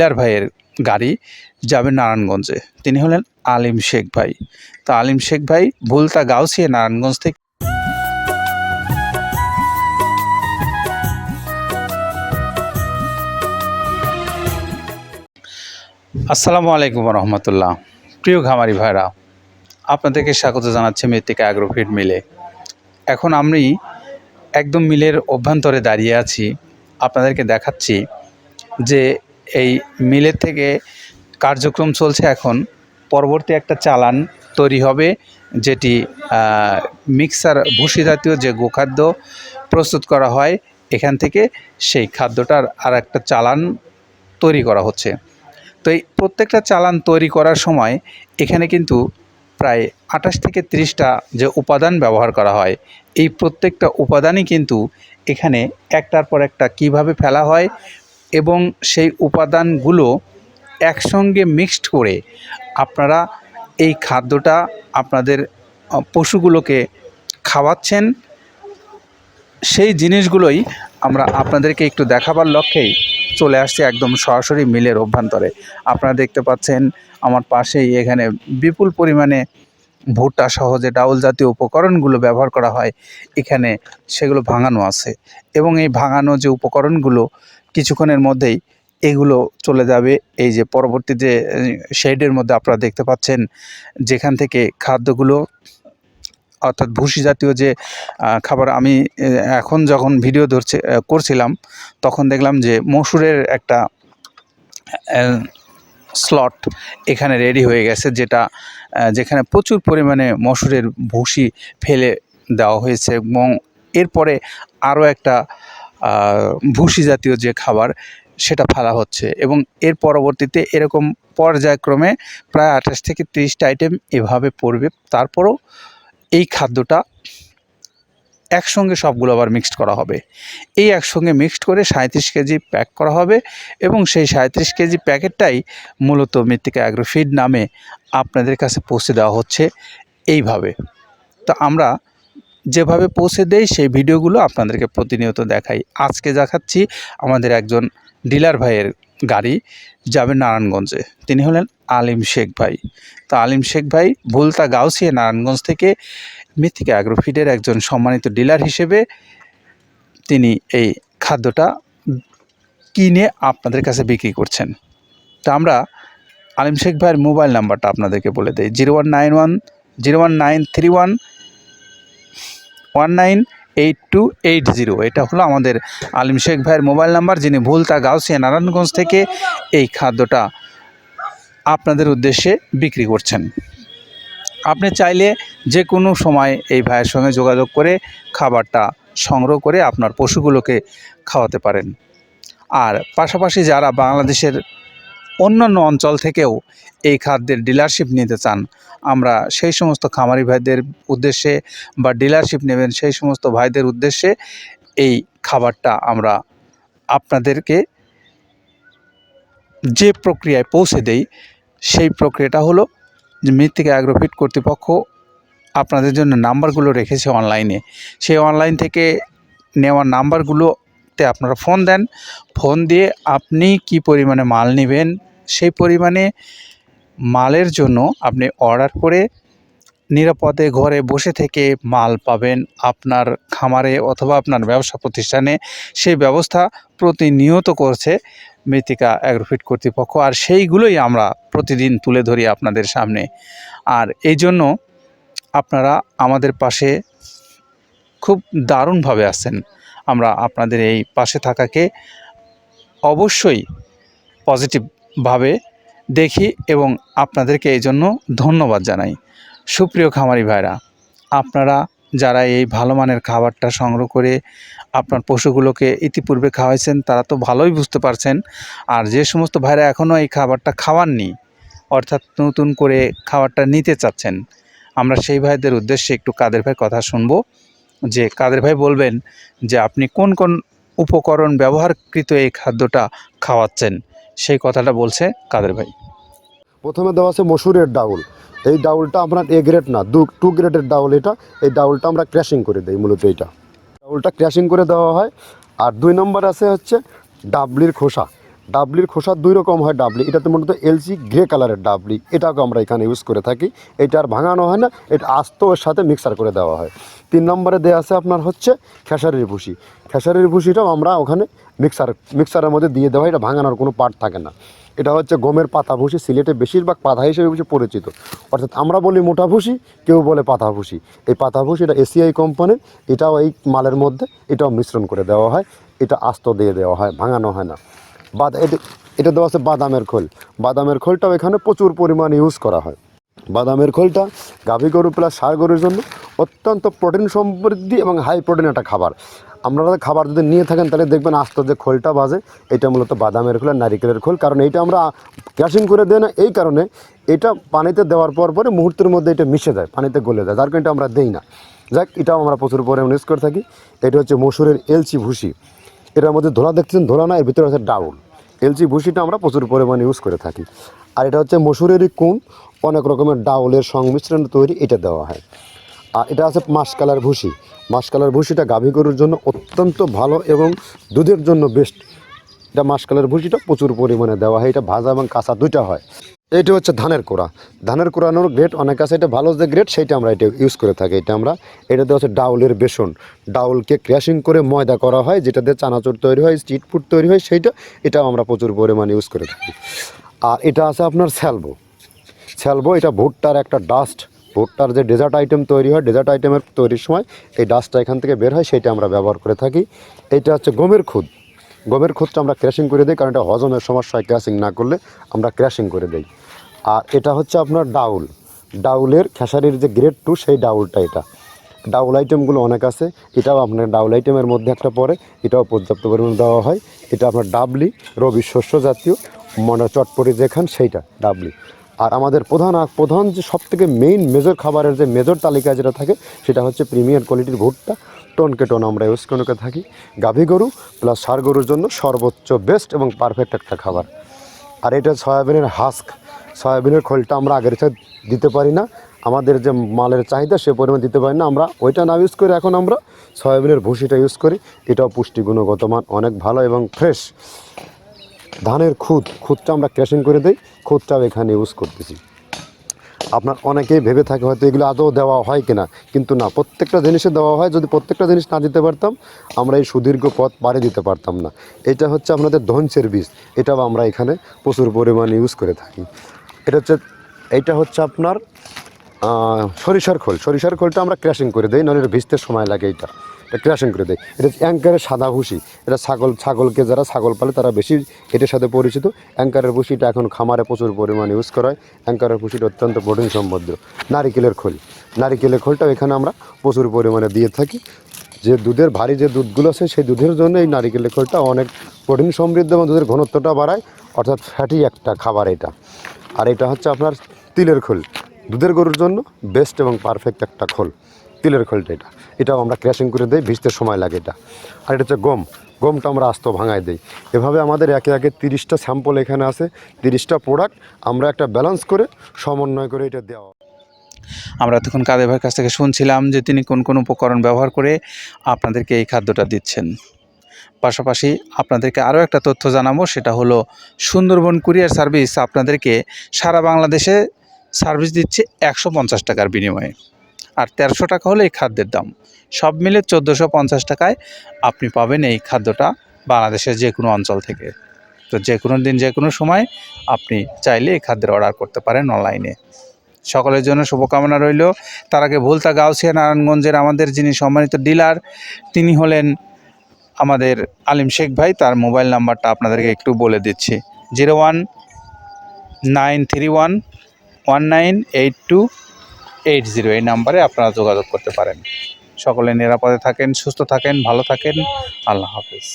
Dealer ভাইয়ের গাড়ি যাবে নারায়ণগঞ্জে। তিনি হলেন আলিম শেখ ভাই। তো আলিম শেখ ভাই ভুলতা গাউসিয়া নারায়ণগঞ্জ থেকে। আসসালামু আলাইকুম রহমতুল্লাহ। প্রিয় খামারি ভাইরা, আপনাদেরকে স্বাগত জানাচ্ছি মৃত্তিকা অ্যাগ্রোফিড মিলে। এখন আমি একদম মিলের অভ্যন্তরে দাঁড়িয়ে আছি। আপনাদেরকে দেখাচ্ছি যে এই মিলের থেকে কার্যক্রম চলছে। এখন পরবর্তী একটা চালান তৈরি হবে, যেটি মিক্সার ভুসি জাতীয় যে গোখাদ্য প্রস্তুত করা হয়, এখান থেকে সেই খাদ্যটার আর একটা চালান তৈরি করা হচ্ছে। তো এই প্রত্যেকটা চালান তৈরি করার সময় এখানে কিন্তু প্রায় 28 থেকে 30টা যে উপাদান ব্যবহার করা হয়, এই প্রত্যেকটা উপাদানই কিন্তু এখানে একটার পর একটা কিভাবে ফেলা হয় এবং সেই উপাদানগুলো একসঙ্গে মিক্সড করে আপনারা এই খাদ্যটা আপনাদের পশুগুলোকে খাওয়াচ্ছেন, সেই জিনিসগুলোই আমরা আপনাদেরকে একটু দেখাবার লক্ষ্যেই চলে আসছে একদম সরাসরি মিলের অভ্যন্তরে। আপনারা দেখতে পাচ্ছেন আমার পাশেই এখানে বিপুল পরিমাণে ভুট্টা সহ যে ডাউল জাতীয় উপকরণগুলো ব্যবহার করা হয়, এখানে সেগুলো ভাঙানো আছে এবং এই ভাঙানো যে উপকরণগুলো কিছুক্ষণের মধ্যেই এগুলো চলে যাবে এই যে পরবর্তী যে শেডের মধ্যে আপনারা দেখতে পাচ্ছেন, যেখান থেকে খাদ্যগুলো অর্থাৎ ভুসি জাতীয় যে খাবার। আমি এখন যখন ভিডিও করছিলাম তখন দেখলাম যে মসুরের একটা স্লট এখানে রেডি হয়ে গেছে, যেখানে প্রচুর পরিমাণে মসুরের ভুসি ফেলে দেওয়া হয়েছে এবং এরপরে আরও একটা ভুসি জাতীয় যে খাবার সেটা ফেলা হচ্ছে এবং এর পরবর্তীতে এরকম পর্যায়ক্রমে প্রায় 28 থেকে 30টা আইটেম এভাবে পড়বে। তারপরও এই খাদ্যটা একসঙ্গে সবগুলো আবার মিক্সড করা হবে। এই একসঙ্গে মিক্সড করে 37 কেজি প্যাক করা হবে এবং সেই 37 কেজি প্যাকেটটাই মূলত মৃত্তিকা অ্যাগ্রোফিড নামে আপনাদের কাছে পৌঁছে দেওয়া হচ্ছে এইভাবে। তো আমরা যেভাবে পৌঁছে দেই সেই ভিডিওগুলো আপনাদেরকে প্রতিনিয়ত দেখাই। আজকে দেখাচ্ছি আমাদের একজন ডিলার ভাইয়ের গাড়ি যাবে নারায়ণগঞ্জে। তিনি হলেন আলিম শেখ ভাই। তো আলিম শেখ ভাই ভুলতা গাউসিয়া নারায়ণগঞ্জ থেকে মৃত্তিকা অ্যাগ্রোফিডের একজন সম্মানিত ডিলার হিসেবে তিনি এই খাদ্যটা কিনে আপনাদের কাছে বিক্রি করছেন। তো আমরা আলিম শেখ ভাইয়ের মোবাইল নাম্বারটা আপনাদেরকে বলে দেই, 0191-01931-198280। এটা হলো আমাদের আলিম শেখ ভাইয়ের মোবাইল নাম্বার, যিনি ভুলতা গাউসিয়া নারায়ণগঞ্জ থেকে এই খাদ্যটা আপনাদের উদ্দেশ্যে বিক্রি করছেন। আপনি চাইলে যে কোনো সময় এই ভাইয়ের সঙ্গে যোগাযোগ করে খাবারটা সংগ্রহ করে আপনার পশুগুলোকে খাওয়াতে পারেন। আর পাশাপাশি যারা বাংলাদেশের অন্যান্য অঞ্চল থেকেও এই খাদ্যের ডিলারশিপ নিতে চান, আমরা সেই সমস্ত খামারি ভাইদের উদ্দেশ্যে বা ডিলারশিপ নেবেন সেই সমস্ত ভাইদের উদ্দেশ্যে এই খাবারটা আমরা আপনাদেরকে যে প্রক্রিয়ায় পৌঁছে দেই, সেই প্রক্রিয়াটা হলো যে মৃত্তিকা অ্যাগ্রোফিড কর্তৃপক্ষ আপনাদের জন্য নাম্বারগুলো রেখেছে অনলাইনে। সেই অনলাইন থেকে নেওয়া নাম্বারগুলোতে আপনারা ফোন দেন। ফোন দিয়ে আপনি কি পরিমাণে মাল নেবেন, সেই পরিমাণে মালের জন্য আপনি অর্ডার করে নিরাপদে ঘরে বসে থেকে মাল পাবেন আপনার খামারে অথবা আপনার ব্যবসা প্রতিষ্ঠানে। সেই ব্যবস্থা প্রতিনিয়ত করছে মৃত্তিকা অ্যাগ্রোফিড কর্তৃপক্ষ, আর সেইগুলোই আমরা প্রতিদিন তুলে ধরি আপনাদের সামনে। আর এই জন্য আপনারা আমাদের পাশে খুব দারুণভাবে আছেন। আমরা আপনাদের এই পাশে থাকাকে অবশ্যই পজিটিভভাবে দেখি এবং আপনাদেরকে এই জন্য ধন্যবাদ জানাই। সুপ্রিয় খামারি ভাইরা, আপনারা যারা এই ভালো মানের খাবারটা সংগ্রহ করে আপনার পশুগুলোকে ইতিপূর্বে খাওয়াইছেন, তারা তো ভালোই বুঝতে পারছেন। আর যে সমস্ত ভাইরা এখনও এই খাবারটা খাওয়াননি, অর্থাৎ নতুন করে খাবারটা নিতে চাচ্ছেন, আমরা সেই ভাইদের উদ্দেশ্যে একটু কাদের ভাই কথা শুনবো, যে কাদের ভাই বলবেন যে আপনি কোন কোন উপকরণ ব্যবহারকৃত এই খাদ্যটা খাওয়াচ্ছেন। সেই কথাটা বলছে কাদের ভাই। প্রথমে দেওয়া আছে মসুরের ডাউল। এই ডাউলটা আপনার এ গ্রেড না, 2 গ্রেডের ডাউল এটা। এই ডাউলটা আমরা ক্র্যাশিং করে দিই, মূলত এইটা ডাউলটা ক্র্যাশিং করে দেওয়া হয়। আর 2 নম্বর আছে হচ্ছে ডাবলির খোসা। ডাবলির খোসা 2 রকম হয় ডাবলি, এটাতে মূলত এলচি গ্রে কালারের ডাবলি, এটাকে আমরা এখানে ইউজ করে থাকি। এটা আর ভাঙানো হয় না, এটা আস্ত ওর সাথে মিক্সার করে দেওয়া হয়। 3 নম্বরে দেওয়া আছে আপনার হচ্ছে খেসারির ভুসি। খেসারির ভুসিটাও আমরা ওখানে মিক্সারের মধ্যে দিয়ে দেওয়া হয়, এটা ভাঙানোর কোনো পার্ট থাকে না। এটা হচ্ছে গমের পাতা ভুসি, সিলেটে বেশিরভাগ পাতা হিসেবে পরিচিত, অর্থাৎ আমরা বলি মোটা ভুসি, কেউ বলে পাতা ভুসি। এই পাতা ভুসি এটা এসিআই কোম্পানির, এটাও এই মালের মধ্যে এটাও মিশ্রণ করে দেওয়া হয়, এটা আস্ত দিয়ে দেওয়া হয়, ভাঙানো হয় না। এটা দেওয়া আছে বাদামের খোল। বাদামের খোলটাও এখানে প্রচুর পরিমাণে ইউজ করা হয়। বাদামের খোলটা গাভী গরু প্লাস ষাঁড় গরুর জন্য অত্যন্ত প্রোটিন সমৃদ্ধি এবং হাই প্রোটিন একটা খাবার। আপনারা খাবার যদি নিয়ে থাকেন তাহলে দেখবেন আস্ত যে খোলটা বাজে, এটা মূলত বাদামের খোল আর নারিকেলের খোল। কারণ এইটা আমরা ক্র্যাশিং করে দেয় না, এই কারণে এটা পানিতে দেওয়ার পরে মুহূর্তের মধ্যে এটা মিশে যায়, পানিতে গলে যায়, যার কারণে এটা আমরা দেই না। যাক, এটাও আমরা প্রচুর পরিমাণে ইউজ করে থাকি। এটা হচ্ছে মসুরের এলচি ভুসি, এটার মধ্যে ধোলা দেখছেন, ধোলা না, এর ভিতরে হচ্ছে ডাউল। এলচি ভুসিটা আমরা প্রচুর পরিমাণে ইউজ করে থাকি। আর এটা হচ্ছে মসুরেরই কুন, অনেক রকমের ডাউলের সংমিশ্রণ তৈরি, এটা দেওয়া হয়। আর এটা আছে মাসকালার ভুসি। মাসকালার ভুসিটা গাভী গরুর জন্য অত্যন্ত ভালো এবং দুধের জন্য বেস্ট। এটা মাসকালার ভুসিটা প্রচুর পরিমাণে দেওয়া হয়, এটা ভাজা এবং কাঁচা দুইটা হয়। এইটা হচ্ছে ধানের কোড়া। ধানের কোড়ানোর গ্রেড অনেক আছে, এটা ভালো যে গ্রেড সেইটা আমরা এটা ইউজ করে থাকি। এটাতে হচ্ছে ডাউলের বেসন, ডাউলকে ক্র্যাশিং করে ময়দা করা হয়, যেটা দিয়ে চানাচুর তৈরি হয়, স্ট্রিট ফুড তৈরি হয়, এটাও আমরা প্রচুর পরিমাণে ইউজ করে থাকি। আর এটা আছে আপনার স্যালবো, এটা ভুট্টার একটা ডাস্ট, ভুট্টার যে ডেজার্ট আইটেম তৈরি হয়, ডেজার্ট আইটেমের তৈরির সময় এই ডাস্টটা এখান থেকে বের হয়, সেটা আমরা ব্যবহার করে থাকি। এটা হচ্ছে গমের খুদটা আমরা ক্র্যাশিং করে দিই, কারণ এটা হজমের সমস্যা হয়, ক্র্যাশিং না করলে আমরা ক্র্যাশিং করে দিই। আর এটা হচ্ছে আপনার ডাউলের খেসারির যে গ্রেড 2 সেই ডাউলটা। এটা ডাউল আইটেমগুলো অনেক আছে, এটাও আপনার ডাউল আইটেমের মধ্যে একটা পড়ে, এটাও পর্যাপ্ত পরিমাণে দেওয়া হয়। এটা আপনার ডাবলি, রবি শস্য জাতীয়, চটপটি যেখান সেইটা ডাবলি। আর আমাদের প্রধান যে সবথেকে মেজর খাবারের যে মেজর তালিকায় যেটা থাকে, সেটা হচ্ছে প্রিমিয়ার কোয়ালিটির ভুট্টা, টনকে টন আমরা ইউজ করে থাকি। গাভী গরু প্লাস ষাঁড় গরুর জন্য সর্বোচ্চ বেস্ট এবং পারফেক্ট একটা খাবার। আর এটা সয়াবিনের সয়াবিনের খোলটা আমরা আগের সাথে দিতে পারি না, আমাদের যে মালের চাহিদা সে পরিমাণ দিতে পারি না, আমরা ওইটা না ইউজ করে এখন আমরা সয়াবিনের ভুসিটা ইউজ করি। এটাও পুষ্টি গুণগত মান অনেক ভালো এবং ফ্রেশ। ধানের খুদটা আমরা ক্র্যাশিং করে দিই, খুদটাও এখানে ইউজ করতেছি। আপনার অনেকেই ভেবে থাকে হয়তো এগুলো আদৌ দেওয়া হয় কিনা, কিন্তু না, প্রত্যেকটা জিনিসে দেওয়া হয়। যদি প্রত্যেকটা জিনিস না দিতে পারতাম, আমরা এই সুদীর্ঘ পথ পাড়ি দিতে পারতাম না। এটা হচ্ছে আপনাদের ধনচের বীজ, এটাও আমরা এখানে প্রচুর পরিমাণে ইউজ করে থাকি। এইটা হচ্ছে আপনার সরিষার খোলটা আমরা ক্র্যাশিং করে দিই, নাহলে এটা ভিজতে সময় লাগে। এটা ক্র্যাশিং করে দেয়। এটা অ্যাঙ্কারের সাদা ভুসি, এটা ছাগলকে যারা ছাগল পালে তারা বেশি এটার সাথে পরিচিত। অ্যাঙ্কারের ভুসিটা এখন খামারে প্রচুর পরিমাণে ইউজ করা হয়। অ্যাঙ্কারের ভুসিটা অত্যন্ত প্রোটিন সমৃদ্ধ। নারিকেলের খোলটাও এখানে আমরা প্রচুর পরিমাণে দিয়ে থাকি। যে দুধের ভারী যে দুধগুলো আছে, সেই দুধের জন্য এই নারিকেলের খোলটা অনেক প্রোটিন সমৃদ্ধ এবং দুধের ঘনত্বটা বাড়ায়, অর্থাৎ ফ্যাটি একটা খাবার এটা। আর এটা হচ্ছে আপনার তিলের খোল, দুধের গরুর জন্য বেস্ট এবং পারফেক্ট একটা খোল, তিলের খোলটা। এটাও আমরা ক্র্যাশিং করে দিই, ভিজতে সময় লাগে এটা। আর এটা হচ্ছে গমটা আমরা আস্ত ভাঙায় দিই। এভাবে আমাদের একে 30টা স্যাম্পল এখানে আছে, 30টা প্রোডাক্ট আমরা একটা ব্যালেন্স করে সমন্বয় করে এটা দেওয়া। আমরা তখন কাদের ভাইয়ের কাছ থেকে শুনছিলাম যে তিনি কোন কোন উপকরণ ব্যবহার করে আপনাদেরকে এই খাদ্যটা দিচ্ছেন। পাশাপাশি আপনাদেরকে আরও একটা তথ্য জানাবো, সেটা হলো সুন্দরবন কুরিয়ার সার্ভিস আপনাদেরকে সারা বাংলাদেশে সার্ভিস দিচ্ছে 150 টাকার বিনিময়ে। আর 1300 টাকা হলো এই খাদ্যের দাম। সব মিলে 1450 টাকায় আপনি পাবেন এই খাদ্যটা বাংলাদেশের যে কোনো অঞ্চল থেকে। তো যে কোনো দিন যে কোনো সময় আপনি চাইলে এই খাদ্যের অর্ডার করতে পারেন অনলাইনে। সকলের জন্য শুভকামনা রইল। তার আগে ভুলতা গাউসিয়া নারায়ণগঞ্জের আমাদের যিনি সম্মানিত ডিলার, তিনি হলেন আমাদের আলিম শেখ ভাই। তার মোবাইল নাম্বারটা আপনাদেরকে একটু বলে দিচ্ছি, 01931198280। এই নাম্বারে আপনারা যোগাযোগ করতে পারেন। সকলে নিরাপদে থাকেন, সুস্থ থাকেন, ভালো থাকেন। আল্লাহ হাফেজ।